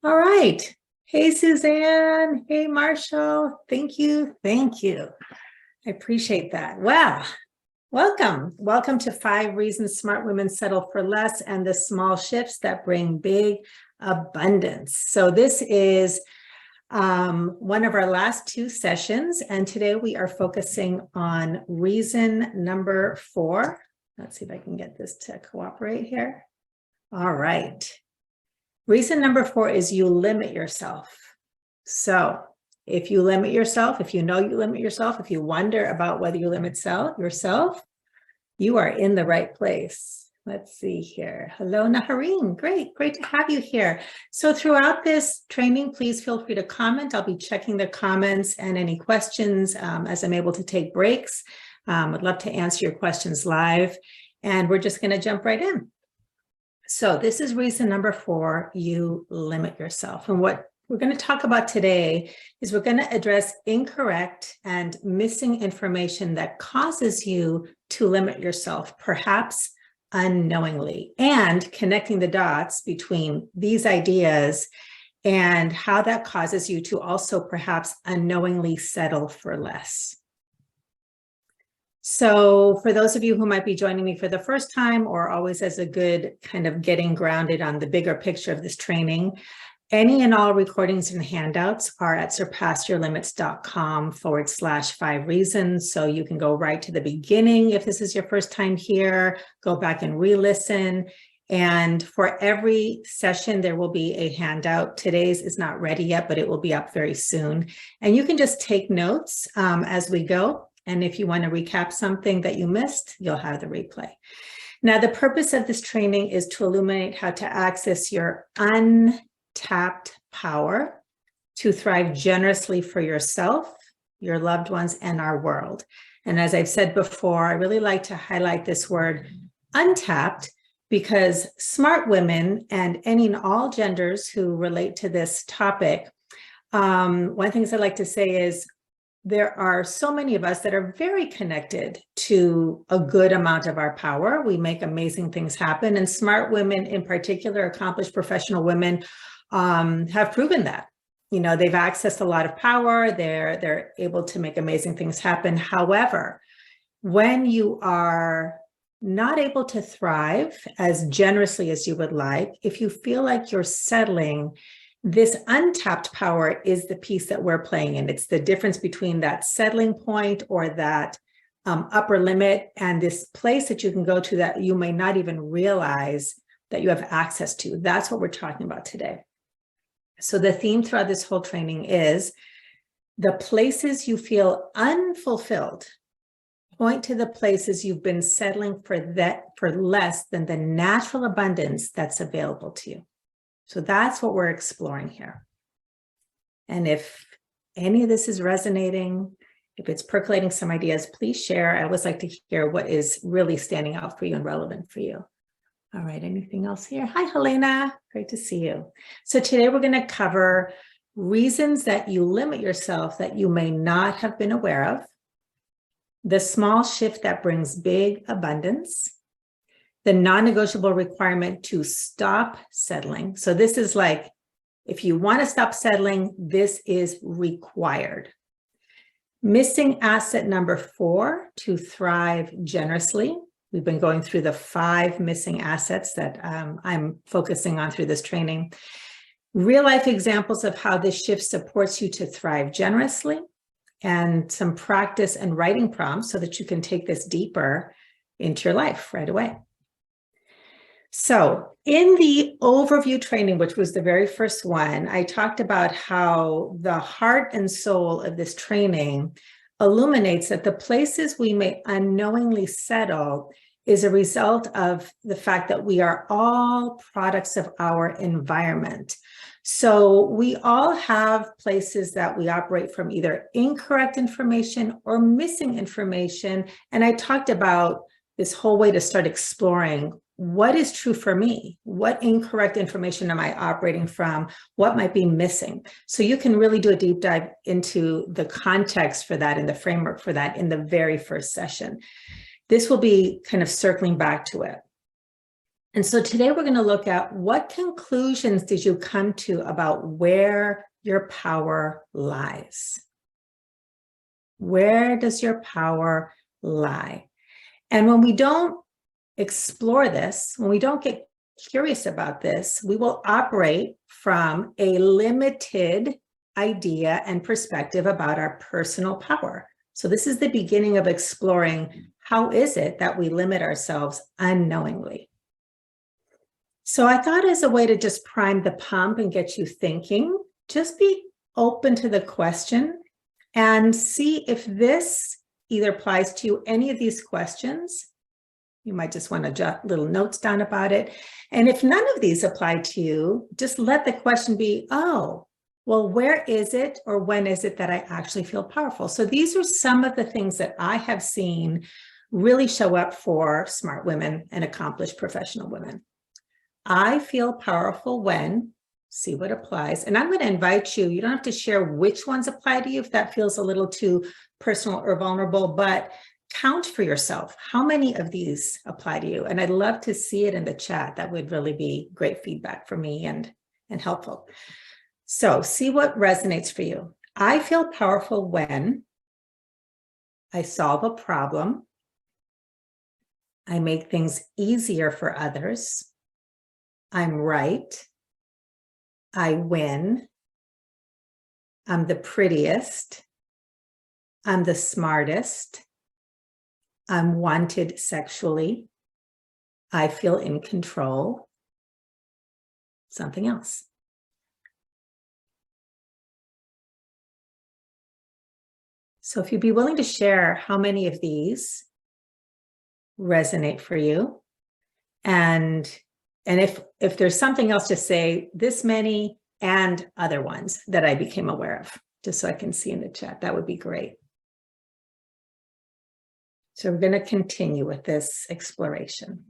All right. Hey, Suzanne. Hey, Marshall. Thank you. Thank you. I appreciate that. Wow. Welcome. Welcome to 5 Reasons Smart Women Settle for Less and the Small Shifts That Bring Big Abundance. So this is one of our last 2 sessions, and today we are focusing on reason number 4. Let's see if I can get this to cooperate here. All right. Reason number 4 is you limit yourself. So if you limit yourself, if you know you limit yourself, if you wonder about whether you limit yourself, you are in the right place. Let's see here. Hello, Nahareen. Great to have you here. So throughout this training, please feel free to comment. I'll be checking the comments and any questions as I'm able to take breaks. I'd love to answer your questions live. And we're just going to jump right in. So this is reason number 4, you limit yourself. And what we're going to talk about today is we're going to address incorrect and missing information that causes you to limit yourself, perhaps unknowingly, and connecting the dots between these ideas and how that causes you to also perhaps unknowingly settle for less. So for those of you who might be joining me for the first time or always as a good kind of getting grounded on the bigger picture of this training, any and all recordings and handouts are at surpassyourlimits.com/5 reasons. So you can go right to the beginning if this is your first time here, go back and re-listen. And for every session, there will be a handout. Today's is not ready yet, but it will be up very soon. And you can just take notes as we go. And if you want to recap something that you missed, you'll have the replay. Now, the purpose of this training is to illuminate how to access your untapped power to thrive generously for yourself, your loved ones, and our world. And as I've said before, I really like to highlight this word untapped because smart women and any and all genders who relate to this topic, one of the things I like to say is there are so many of us that are very connected to a good amount of our power. We make amazing things happen. And smart women in particular, accomplished professional women, have proven that. You know, they've accessed a lot of power. They're able to make amazing things happen. However, when you are not able to thrive as generously as you would like, if you feel like you're settling, this untapped power is the piece that we're playing in. It's the difference between that settling point or that upper limit and this place that you can go to that you may not even realize that you have access to. That's what we're talking about today. So the theme throughout this whole training is the places you feel unfulfilled. Point to the places you've been settling for less than the natural abundance that's available to you. So that's what we're exploring here. And if any of this is resonating, if it's percolating some ideas, please share. I always like to hear what is really standing out for you and relevant for you. All right, anything else here? Hi, Helena. Great to see you. So today we're going to cover reasons that you limit yourself that you may not have been aware of, the small shift that brings big abundance, the non-negotiable requirement to stop settling. So this is like, if you want to stop settling, this is required. Missing asset number 4, to thrive generously. We've been going through the 5 missing assets that I'm focusing on through this training. Real life examples of how this shift supports you to thrive generously, and some practice and writing prompts so that you can take this deeper into your life right away. So in the overview training, which was the very first one, I talked about how the heart and soul of this training illuminates that the places we may unknowingly settle is a result of the fact that we are all products of our environment. So we all have places that we operate from either incorrect information or missing information. And I talked about this whole way to start exploring what is true for me? What incorrect information am I operating from? What might be missing? So you can really do a deep dive into the context for that and the framework for that in the very first session. This will be kind of circling back to it. And so today we're going to look at what conclusions did you come to about where your power lies? Where does your power lie? And when we don't explore this, when we don't get curious about this, we will operate from a limited idea and perspective about our personal power. So this is the beginning of exploring how is it that we limit ourselves unknowingly. So I thought as a way to just prime the pump and get you thinking, just be open to the question and see if this either applies to you, any of these questions. You might just want to jot little notes down about it. And if none of these apply to you, just let the question be, oh, well, where is it or when is it that I actually feel powerful? So these are some of the things that I have seen really show up for smart women and accomplished professional women. I feel powerful when, see what applies. And I'm going to invite you, you don't have to share which ones apply to you if that feels a little too personal or vulnerable, but count for yourself. How many of these apply to you? And I'd love to see it in the chat. That would really be great feedback for me and helpful. So see what resonates for you. I feel powerful when I solve a problem. I make things easier for others. I'm right. I win. I'm the prettiest. I'm the smartest. I'm wanted sexually. I feel in control. Something else. So if you'd be willing to share how many of these resonate for you, and if there's something else to say, this many and other ones that I became aware of, just so I can see in the chat, that would be great. So we're going to continue with this exploration.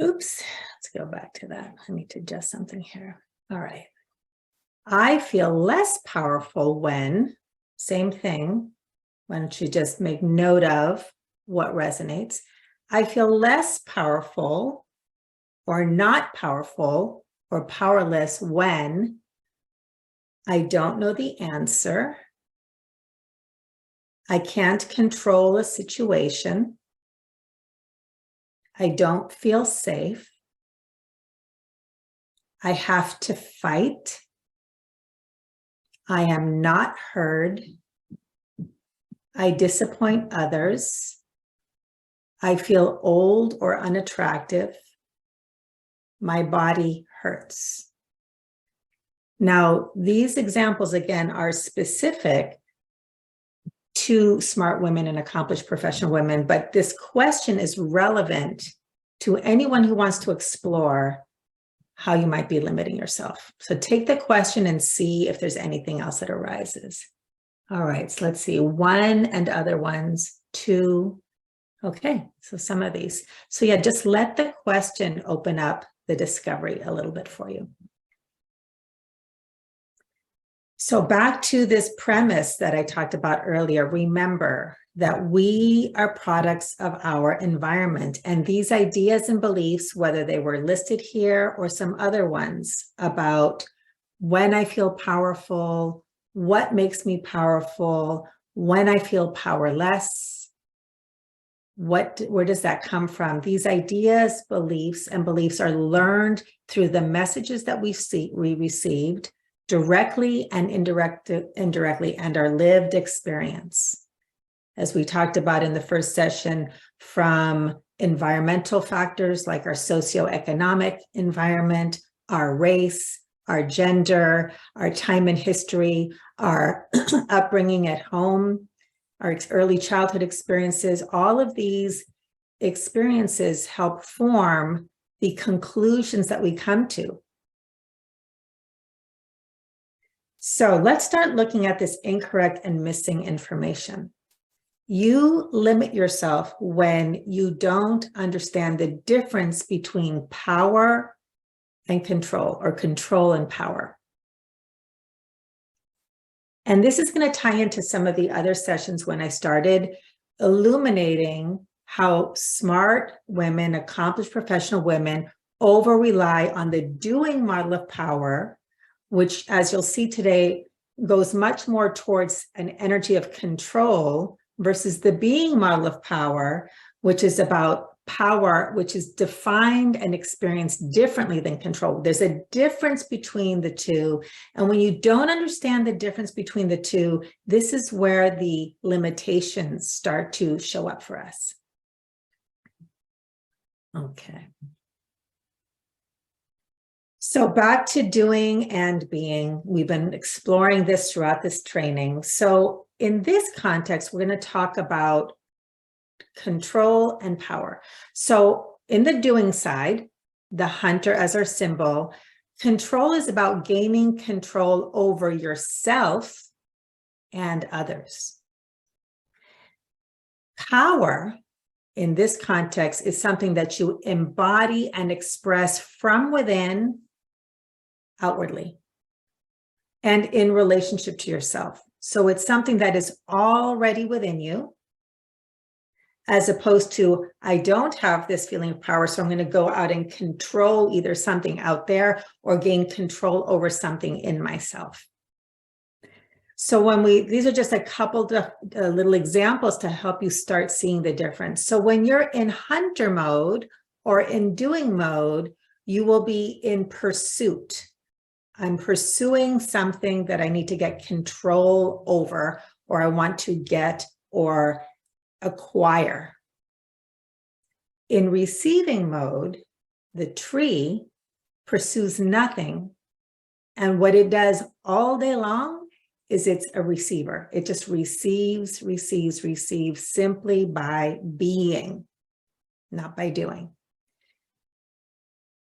Oops, let's go back to that. I need to adjust something here. All right. I feel less powerful when, same thing, why don't you just make note of what resonates. I feel less powerful or not powerful or powerless when I don't know the answer. I can't control a situation. I don't feel safe. I have to fight. I am not heard. I disappoint others. I feel old or unattractive. My body hurts. Now, these examples, again, are specific to smart women and accomplished professional women, but this question is relevant to anyone who wants to explore how you might be limiting yourself. So take the question and see if there's anything else that arises. All right, so let's see, 1 and other ones, 2. Okay, so some of these. So yeah, just let the question open up the discovery a little bit for you. So back to this premise that I talked about earlier, remember that we are products of our environment, and these ideas and beliefs, whether they were listed here or some other ones about when I feel powerful, what makes me powerful, when I feel powerless, where does that come from? These ideas, beliefs are learned through the messages that we received directly and indirectly, and our lived experience. As we talked about in the first session, from environmental factors like our socioeconomic environment, our race, our gender, our time in history, our upbringing at home, our early childhood experiences, all of these experiences help form the conclusions that we come to. So let's start looking at this incorrect and missing information. You limit yourself when you don't understand the difference between power and control, or control and power. And this is going to tie into some of the other sessions when I started illuminating how smart women, accomplished professional women, over rely on the doing model of power, which, as you'll see today, goes much more towards an energy of control versus the being model of power, which is about power, which is defined and experienced differently than control. There's a difference between the two. And when you don't understand the difference between the two, this is where the limitations start to show up for us. Okay. So back to doing and being. We've been exploring this throughout this training. So in this context, we're going to talk about control and power. So in the doing side, the hunter as our symbol, control is about gaining control over yourself and others. Power in this context is something that you embody and express from within outwardly and in relationship to yourself. So it's something that is already within you, as opposed to, I don't have this feeling of power, so I'm going to go out and control either something out there or gain control over something in myself. So when these are just a couple of little examples to help you start seeing the difference. So when you're in hunter mode or in doing mode, you will be in pursuit. I'm pursuing something that I need to get control over, or I want to get or acquire. In receiving mode, the tree pursues nothing. And what it does all day long is it's a receiver. It just receives simply by being, not by doing.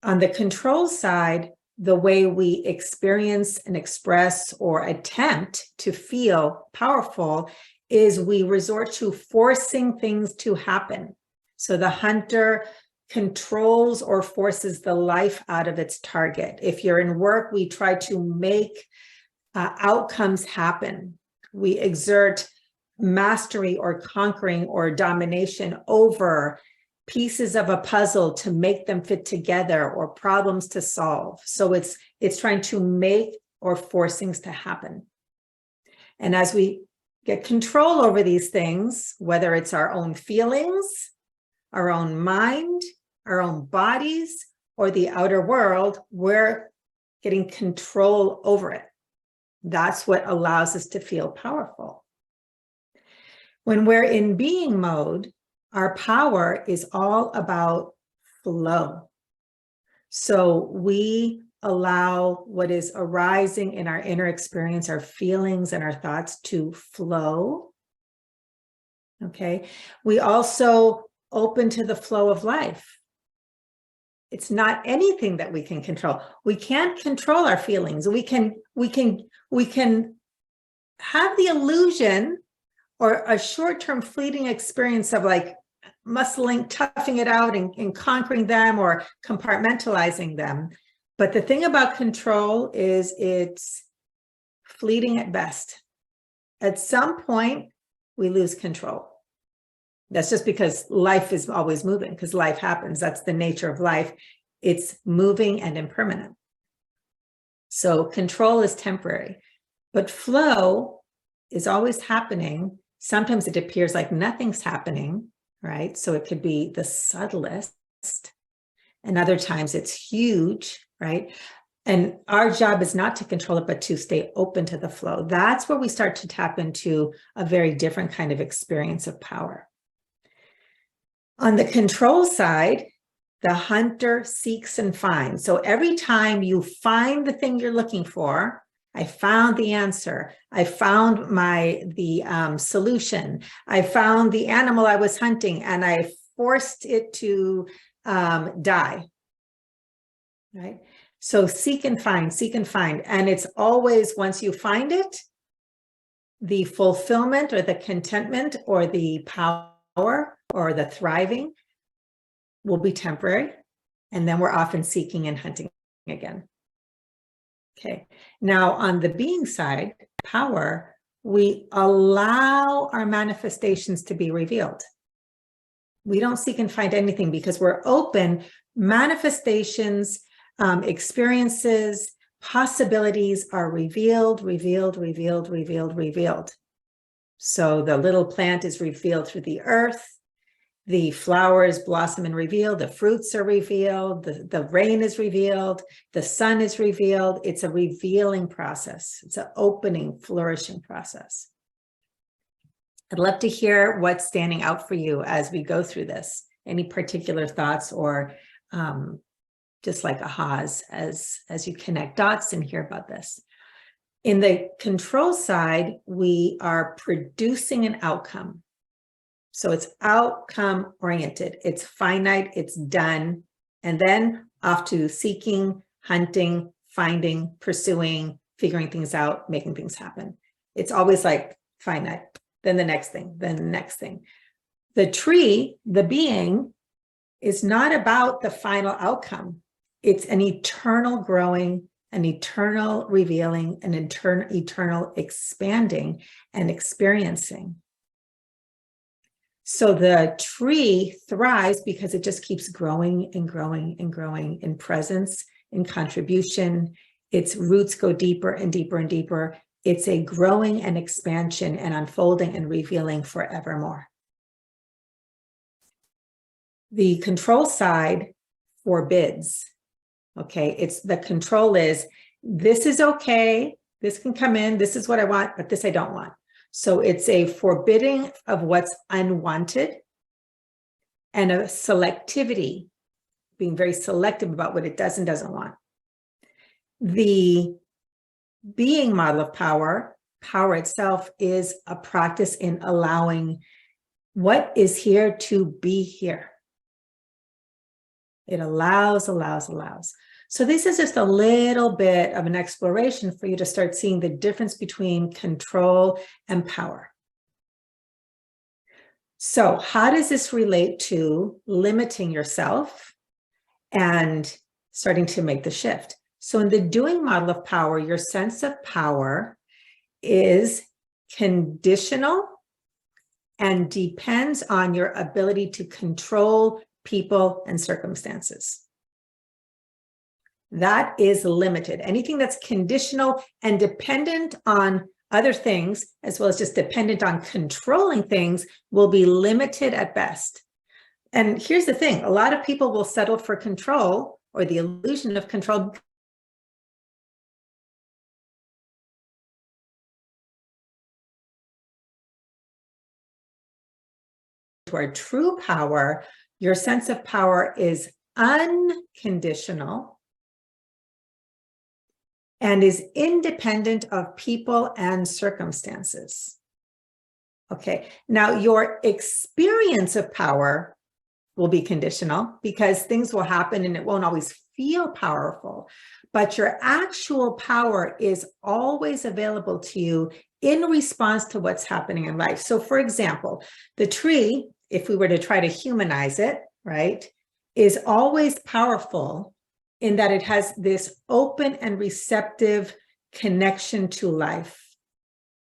On the control side, the way we experience and express or attempt to feel powerful is we resort to forcing things to happen. So the hunter controls or forces the life out of its target. If you're in work, we try to make outcomes happen. We exert mastery or conquering or domination over pieces of a puzzle to make them fit together or problems to solve. So it's trying to make or force things to happen. And as we get control over these things, whether it's our own feelings, our own mind, our own bodies, or the outer world, we're getting control over it. That's what allows us to feel powerful. When we're in being mode, our power is all about flow. So we allow what is arising in our inner experience, our feelings and our thoughts to flow. Okay. We also open to the flow of life. It's not anything that we can control. We can't control our feelings. We can have the illusion or a short-term fleeting experience of like muscling, toughing it out and conquering them or compartmentalizing them. But the thing about control is it's fleeting at best. At some point, we lose control. That's just because life is always moving, because life happens. That's the nature of life. It's moving and impermanent. So control is temporary, but flow is always happening. Sometimes it appears like nothing's happening, right? So it could be the subtlest, and other times it's huge, right? And our job is not to control it, but to stay open to the flow. That's where we start to tap into a very different kind of experience of power. On the control side, the hunter seeks and finds. So every time you find the thing you're looking for, I found the answer. I found the solution. I found the animal I was hunting and I forced it to die, right? So seek and find. And it's always, once you find it, the fulfillment or the contentment or the power or the thriving will be temporary. And then we're often seeking and hunting again. Okay. Now on the being side, power, we allow our manifestations to be revealed. We don't seek and find anything because we're open. Manifestations, experiences, possibilities are revealed, revealed, revealed, revealed, revealed. So the little plant is revealed through the earth. The flowers blossom and reveal, the fruits are revealed, the rain is revealed, the sun is revealed. It's a revealing process. It's an opening, flourishing process. I'd love to hear what's standing out for you as we go through this. Any particular thoughts or just like ahas as you connect dots and hear about this. In the control side, we are producing an outcome. So it's outcome oriented. It's finite, it's done, and then off to seeking, hunting, finding, pursuing, figuring things out, making things happen. It's always like finite, then the next thing, then the next thing. The tree, the being, is not about the final outcome. It's an eternal growing, an eternal revealing, an eternal expanding and experiencing. So the tree thrives because it just keeps growing and growing and growing in presence, in contribution. Its roots go deeper and deeper and deeper. It's a growing and expansion and unfolding and revealing forevermore. The control side forbids. Okay, it's the control is, this is okay, this can come in, this is what I want, but this I don't want. So it's a forbidding of what's unwanted and a selectivity, being very selective about what it does and doesn't want. The being model of power, power itself is a practice in allowing what is here to be here. It allows. So this is just a little bit of an exploration for you to start seeing the difference between control and power. So how does this relate to limiting yourself and starting to make the shift? So in the doing model of power, your sense of power is conditional and depends on your ability to control people and circumstances. That is limited. Anything that's conditional and dependent on other things, as well as just dependent on controlling things, will be limited at best. And here's the thing, a lot of people will settle for control or the illusion of control. To our true power, your sense of power is unconditional and is independent of people and circumstances. Okay, now your experience of power will be conditional because things will happen and it won't always feel powerful, but your actual power is always available to you in response to what's happening in life. So for example, the tree, if we were to try to humanize it, right, is always powerful in that it has this open and receptive connection to life,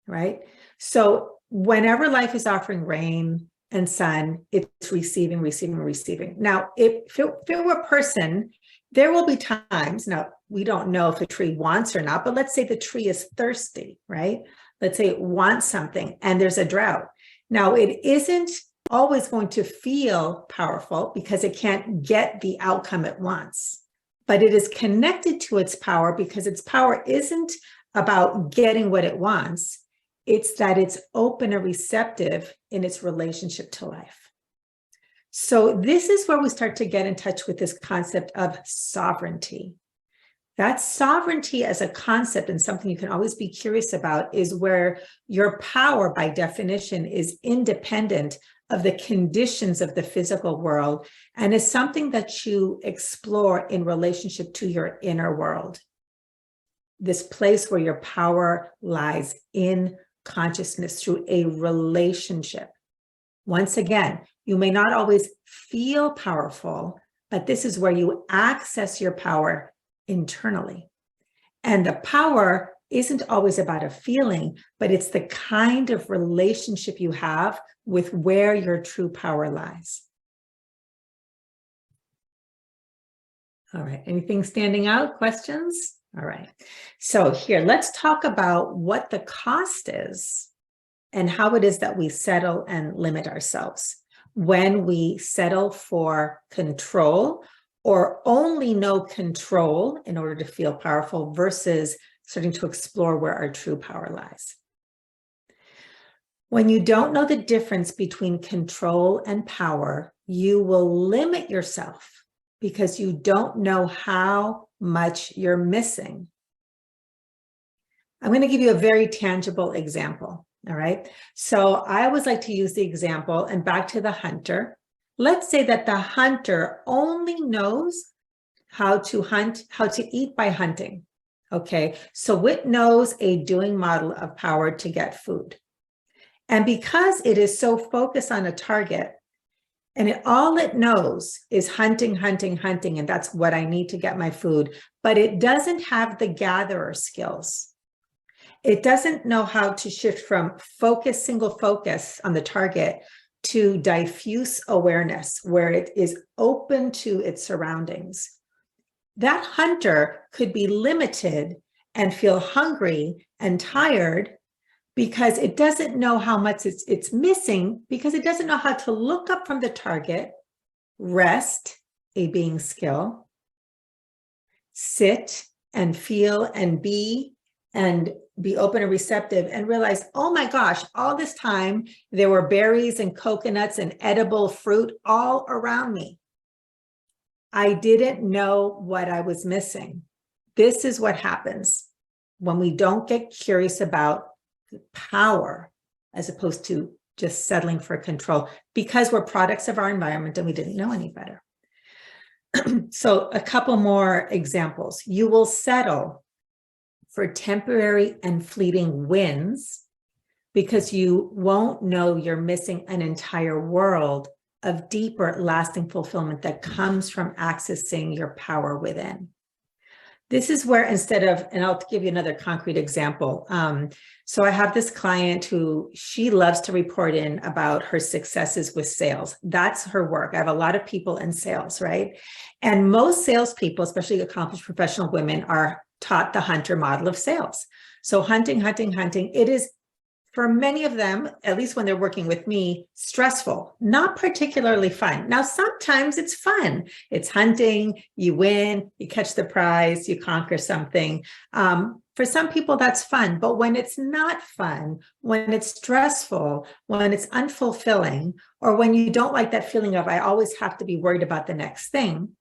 right? So whenever life is offering rain and sun, it's receiving. Now, if it were a person, there will be times, now we don't know if a tree wants or not, but let's say the tree is thirsty, right? Let's say it wants something and there's a drought. Now, it isn't always going to feel powerful because it can't get the outcome it wants. But it is connected to its power because its power isn't about getting what it wants. It's that it's open and receptive in its relationship to life. So this is where we start to get in touch with this concept of sovereignty. That sovereignty as a concept and something you can always be curious about is where your power by definition is independent of the conditions of the physical world and is something that you explore in relationship to your inner world. This place where your power lies in consciousness through a relationship. Once again, you may not always feel powerful, but this is where you access your power internally. And the power isn't always about a feeling, but it's the kind of relationship you have with where your true power lies. All right. Anything standing out? Questions? All right. So here, let's talk about what the cost is and how it is that we settle and limit ourselves when we settle for control or only know control in order to feel powerful versus starting to explore where our true power lies. When you don't know the difference between control and power, you will limit yourself because you don't know how much you're missing. I'm going to give you a very tangible example. All right. So I always like to use the example, and back to the hunter. Let's say that the hunter only knows how to hunt, how to eat by hunting. Okay. So it knows a doing model of power to get food. And because it is so focused on a target, and all it knows is hunting, hunting, hunting, and that's what I need to get my food, but it doesn't have the gatherer skills. It doesn't know how to shift from focus, single focus on the target to diffuse awareness, where it is open to its surroundings. That hunter could be limited and feel hungry and tired because it doesn't know how much it's missing, because it doesn't know how to look up from the target, rest, a being skill, sit and feel and be open and receptive, and realize, oh my gosh, all this time there were berries and coconuts and edible fruit all around me. I didn't know what I was missing. This is what happens when we don't get curious about power as opposed to just settling for control, because we're products of our environment and we didn't know any better. So a couple more examples. You will settle for temporary and fleeting wins because you won't know you're missing an entire world of deeper, lasting fulfillment that comes from accessing your power within. This is where, instead of, and I'll give you another concrete example. So I have this client who she loves to report in about her successes with sales. That's her work. I have a lot of people in sales, right? And most salespeople, especially accomplished professional women, are taught the hunter model of sales. So hunting, hunting, hunting. It is, for many of them, at least when they're working with me, stressful, not particularly fun. Now, sometimes it's fun. It's hunting, you win, you catch the prize, you conquer something. For some people, that's fun. But when it's not fun, when it's stressful, when it's unfulfilling, or when you don't like that feeling of, I always have to be worried about the next thing,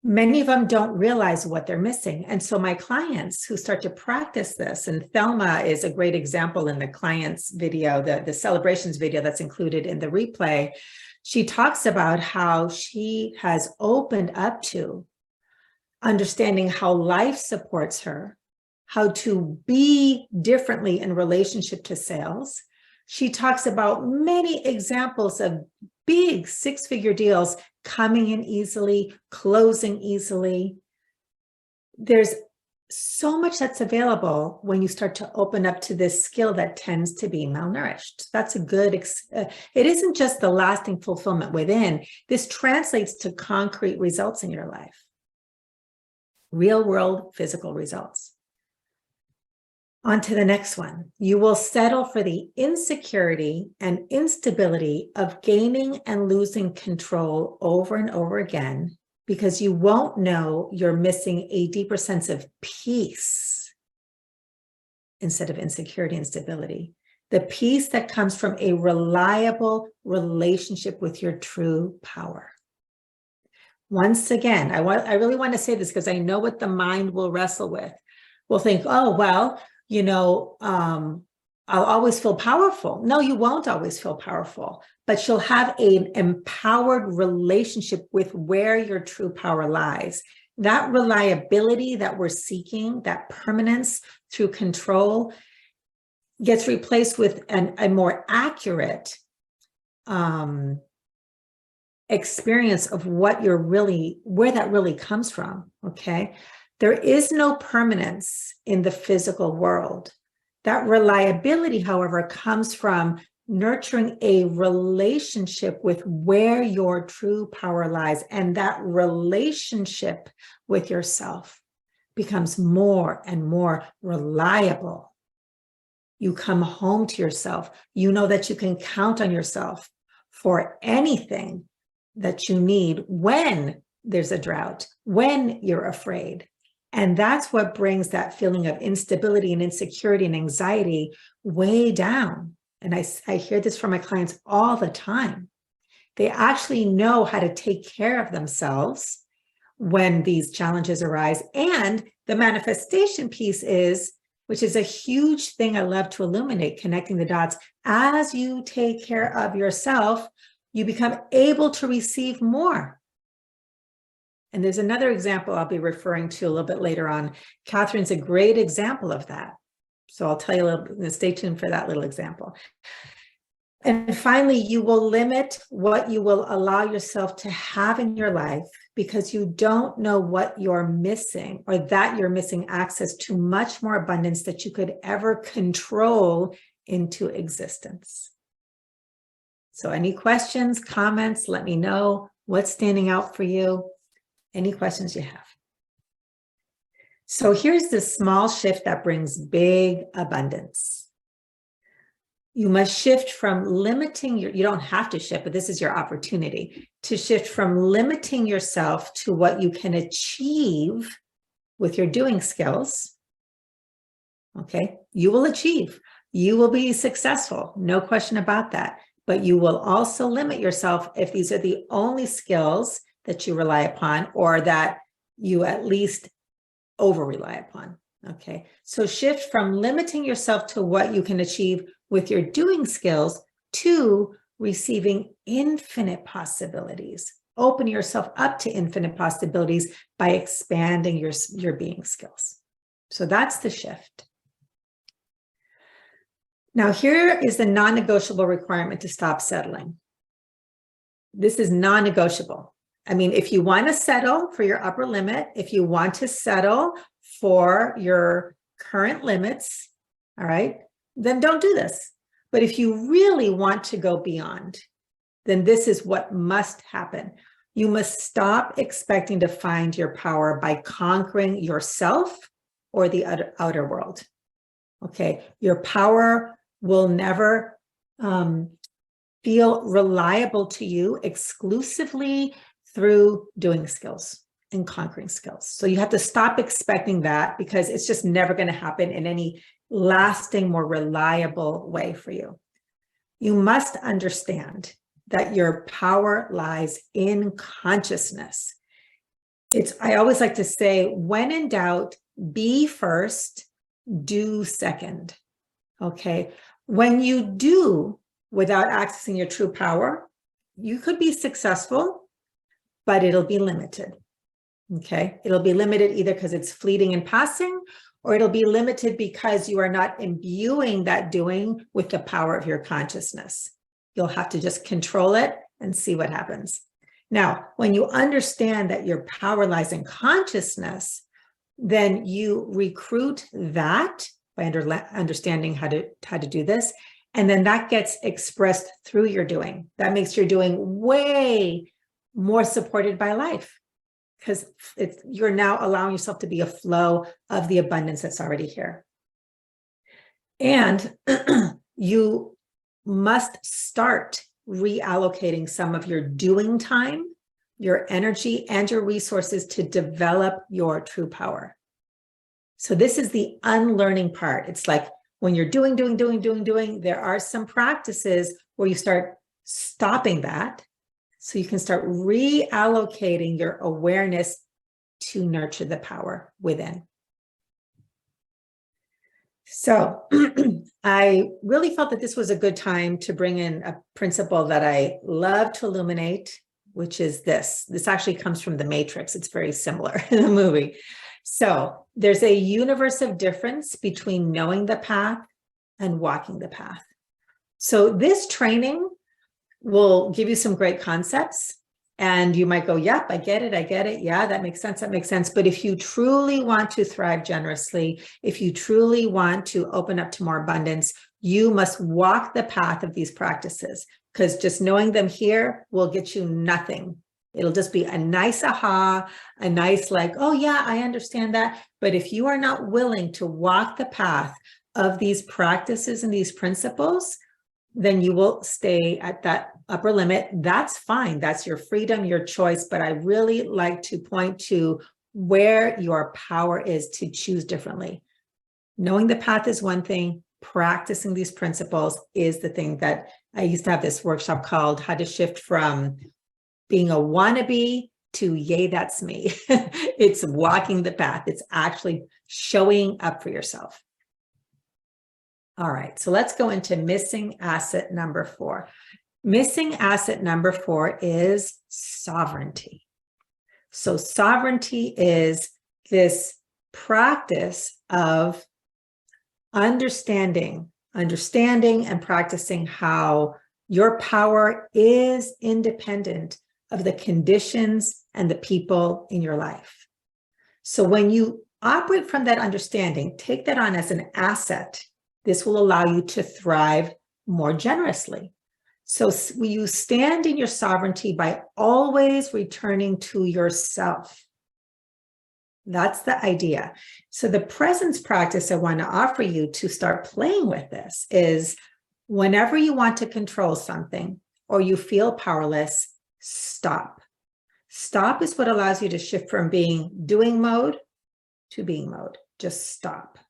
many of them don't realize what they're missing. And so my clients who start to practice this, and Thelma is a great example in the client's video, the celebrations video that's included in the replay. She talks about how she has opened up to understanding how life supports her, how to be differently in relationship to sales. She talks about many examples of big six-figure deals coming in easily, closing easily. There's so much that's available when you start to open up to this skill that tends to be malnourished. That's a good, it isn't just the lasting fulfillment within. This translates to concrete results in your life. Real world physical results. On to the next one. You will settle for the insecurity and instability of gaining and losing control over and over again, because you won't know you're missing a deeper sense of peace instead of insecurity and stability. The peace that comes from a reliable relationship with your true power. Once again, I really want to say this because I know what the mind will wrestle with. We'll think, oh, well, I'll always feel powerful. No, you won't always feel powerful, but you'll have an empowered relationship with where your true power lies. That reliability that we're seeking, that permanence through control, gets replaced with a more accurate experience of what you're really, where that really comes from, okay? There is no permanence in the physical world. That reliability, however, comes from nurturing a relationship with where your true power lies. And that relationship with yourself becomes more and more reliable. You come home to yourself. You know that you can count on yourself for anything that you need when there's a drought, when you're afraid. And that's what brings that feeling of instability and insecurity and anxiety way down. And I hear this from my clients all the time. They actually know how to take care of themselves when these challenges arise. And the manifestation piece is, which is a huge thing I love to illuminate, connecting the dots. As you take care of yourself, you become able to receive more. And there's another example I'll be referring to a little bit later on. Catherine's a great example of that. So I'll tell you a little bit, stay tuned for that little example. And finally, you will limit what you will allow yourself to have in your life because you don't know what you're missing, or that you're missing access to much more abundance that you could ever control into existence. So any questions, comments, let me know what's standing out for you. Any questions you have. So here's the small shift that brings big abundance. You must shift from limiting you don't have to shift, but this is your opportunity to shift from limiting yourself to what you can achieve with your doing skills. Okay, you will achieve, you will be successful, no question about that. But you will also limit yourself if these are the only skills that you rely upon, or that you at least over rely upon. Okay, so shift from limiting yourself to what you can achieve with your doing skills to receiving infinite possibilities. Open yourself up to infinite possibilities by expanding your being skills. So that's the shift. Now, here is the non-negotiable requirement to stop settling. This is non-negotiable. I mean, if you want to settle for your upper limit, if you want to settle for your current limits, all right, then don't do this. But if you really want to go beyond, then this is what must happen. You must stop expecting to find your power by conquering yourself or the outer world. Okay, your power will never feel reliable to you exclusively through doing skills and conquering skills. So you have to stop expecting that, because it's just never going to happen in any lasting, more reliable way for you. You must understand that your power lies in consciousness. I always like to say, when in doubt, be first, do second. Okay. When you do without accessing your true power, you could be successful, but it'll be limited. Okay. It'll be limited either because it's fleeting and passing, or it'll be limited because you are not imbuing that doing with the power of your consciousness. You'll have to just control it and see what happens. Now, when you understand that your power lies in consciousness, then you recruit that by understanding how to do this. And then that gets expressed through your doing. That makes your doing way more supported by life, because you're now allowing yourself to be a flow of the abundance that's already here. And you must start reallocating some of your doing time, your energy, and your resources to develop your true power. So this is the unlearning part. It's like when you're doing, there are some practices where you start stopping that, so you can start reallocating your awareness to nurture the power within. So I really felt that this was a good time to bring in a principle that I love to illuminate, which is this. This actually comes from The Matrix. It's very similar in the movie. So there's a universe of difference between knowing the path and walking the path. So this training will give you some great concepts, and you might go, yep, I get it. Yeah, that makes sense. But if you truly want to thrive generously, if you truly want to open up to more abundance, You must walk the path of these practices, because just knowing them here will get you nothing. It'll just be a nice aha, a nice like, oh yeah, I understand that. But if you are not willing to walk the path of these practices and these principles, then you will stay at that upper limit. That's fine. That's your freedom, your choice. But I really like to point to where your power is to choose differently. Knowing the path is one thing. Practicing these principles is the thing. That I used to have this workshop called How to Shift from Being a Wannabe to Yay, That's Me. It's walking the path. It's actually showing up for yourself. All right, so let's go into missing asset number 4. Missing asset number 4 is sovereignty. So sovereignty is this practice of understanding and practicing how your power is independent of the conditions and the people in your life. So when you operate from that understanding, take that on as an asset. This will allow you to thrive more generously. So you stand in your sovereignty by always returning to yourself. That's the idea. So the presence practice I want to offer you to start playing with this is whenever you want to control something or you feel powerless, stop. Stop is what allows you to shift from being doing mode to being mode. Just stop.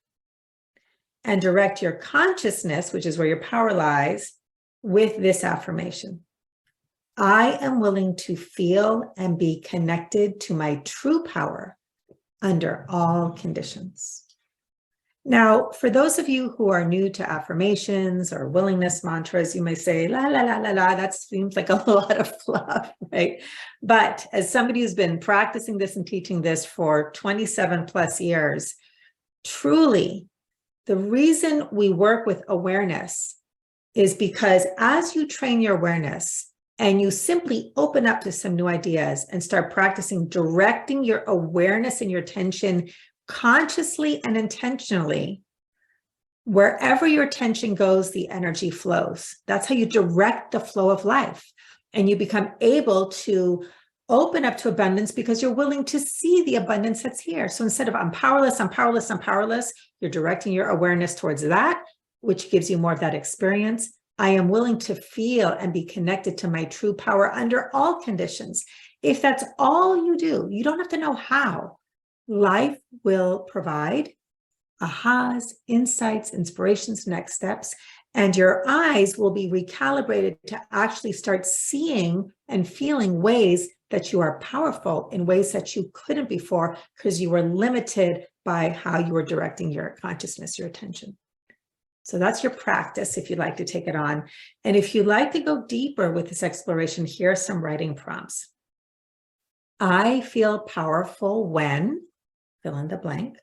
And direct your consciousness, which is where your power lies, with this affirmation. I am willing to feel and be connected to my true power under all conditions. Now, for those of you who are new to affirmations or willingness mantras, you may say, la, la, la, la, la, that seems like a lot of fluff, right? But as somebody who's been practicing this and teaching this for 27 plus years, truly, the reason we work with awareness is because as you train your awareness and you simply open up to some new ideas and start practicing directing your awareness and your attention consciously and intentionally, wherever your attention goes, the energy flows. That's how you direct the flow of life. And you become able to open up to abundance because you're willing to see the abundance that's here. So instead of I'm powerless, I'm powerless, I'm powerless, you're directing your awareness towards that, which gives you more of that experience. I am willing to feel and be connected to my true power under all conditions. If that's all you do, you don't have to know how. Life will provide ahas, insights, inspirations, next steps, and your eyes will be recalibrated to actually start seeing and feeling ways that you are powerful in ways that you couldn't before because you were limited by how you were directing your consciousness, your attention. So that's your practice if you'd like to take it on. And if you'd like to go deeper with this exploration, here are some writing prompts. I feel powerful when, fill in the blank.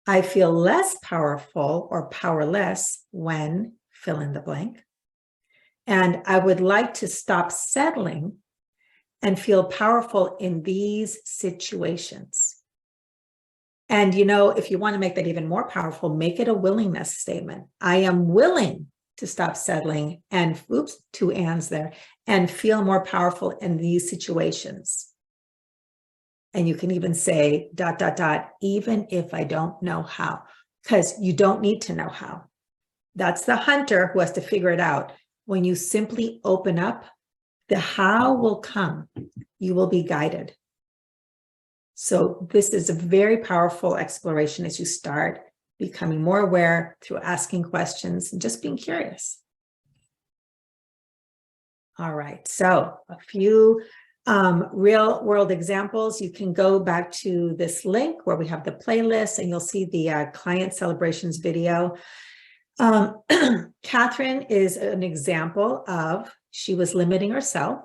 I feel less powerful or powerless when, fill in the blank. And I would like to stop settling and feel powerful in these situations. And, you know, if you want to make that even more powerful, make it a willingness statement. I am willing to stop settling and, oops, 2 ands there, and feel more powerful in these situations. And you can even say, ... even if I don't know how, because you don't need to know how. That's the hunter who has to figure it out. When you simply open up, the how will come. You will be guided. So this is a very powerful exploration as you start becoming more aware through asking questions and just being curious. All right, so a few real world examples. You can go back to this link where we have the playlist and you'll see the client celebrations video. Catherine is an example of, she was limiting herself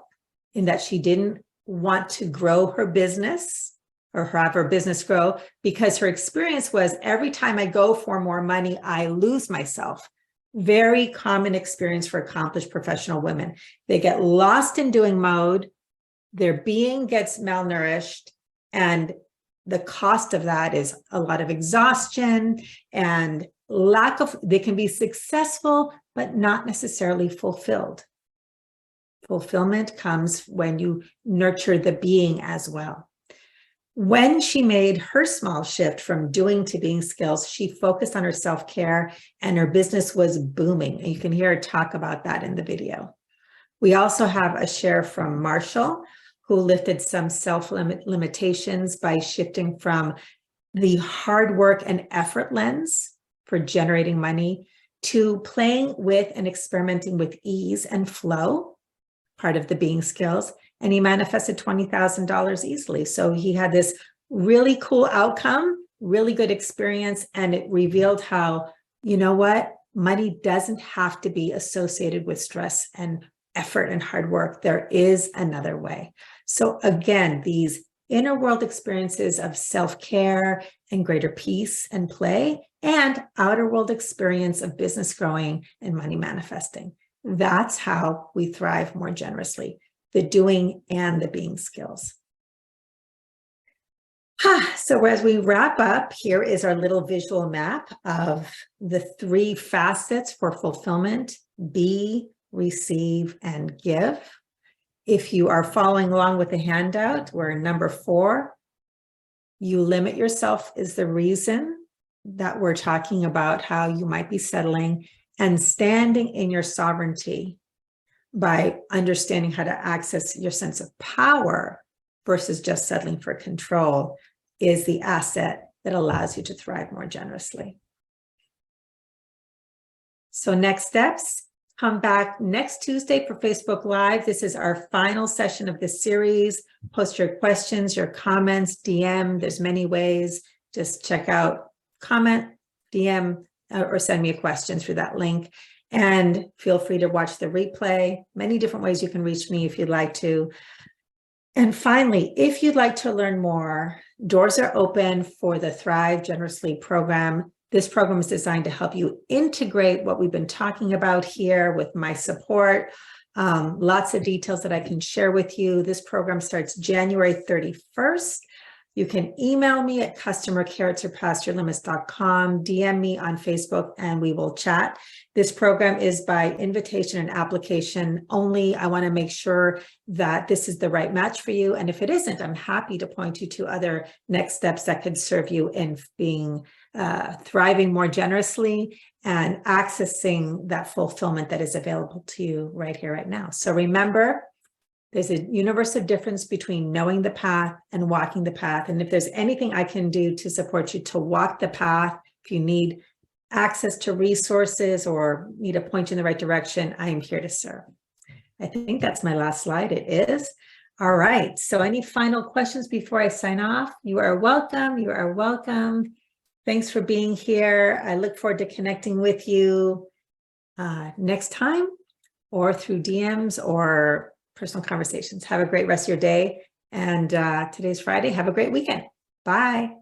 in that she didn't want to grow her business or have her business grow because her experience was every time I go for more money, I lose myself. Very common experience for accomplished professional women. They get lost in doing mode, their being gets malnourished, and the cost of that is a lot of exhaustion and they can be successful, but not necessarily fulfilled. Fulfillment comes when you nurture the being as well. When she made her small shift from doing to being skills, she focused on her self-care and her business was booming. And you can hear her talk about that in the video. We also have a share from Marshall, who lifted some self-limitations by shifting from the hard work and effort lens for generating money to playing with and experimenting with ease and flow, part of the being skills. And he manifested $20,000 easily. So he had this really cool outcome, really good experience, and it revealed how, you know what, money doesn't have to be associated with stress and effort and hard work. There is another way. So again, these inner world experiences of self-care and greater peace and play, and outer world experience of business growing and money manifesting. That's how we thrive more generously, the doing and the being skills. So as we wrap up, here is our little visual map of the 3 facets for fulfillment: be, receive, and give. If you are following along with the handout, we're number 4. You limit yourself is the reason that we're talking about how you might be settling, and standing in your sovereignty by understanding how to access your sense of power versus just settling for control is the asset that allows you to thrive more generously. So next steps, come back next Tuesday for Facebook Live. This is our final session of this series. Post your questions, your comments, DM. There's many ways. Just check out, comment, DM, or send me a question through that link. And feel free to watch the replay. Many different ways you can reach me if you'd like to. And finally, if you'd like to learn more, doors are open for the Thrive Generously program. This program is designed to help you integrate what we've been talking about here with my support. Lots of details that I can share with you. This program starts January 31st. You can email me at customercare@surpassyourlimits.com, DM me on Facebook, and we will chat. This program is by invitation and application only. I want to make sure that this is the right match for you. And if it isn't, I'm happy to point you to other next steps that could serve you in being thriving more generously and accessing that fulfillment that is available to you right here, right now. So remember, there's a universe of difference between knowing the path and walking the path. And if there's anything I can do to support you to walk the path, if you need access to resources or need a point in the right direction, I am here to serve. I think that's my last slide. It is. All right. So any final questions before I sign off? You are welcome. You are welcome. Thanks for being here. I look forward to connecting with you next time, or through DMs or personal conversations. Have a great rest of your day. And today's Friday. Have a great weekend. Bye.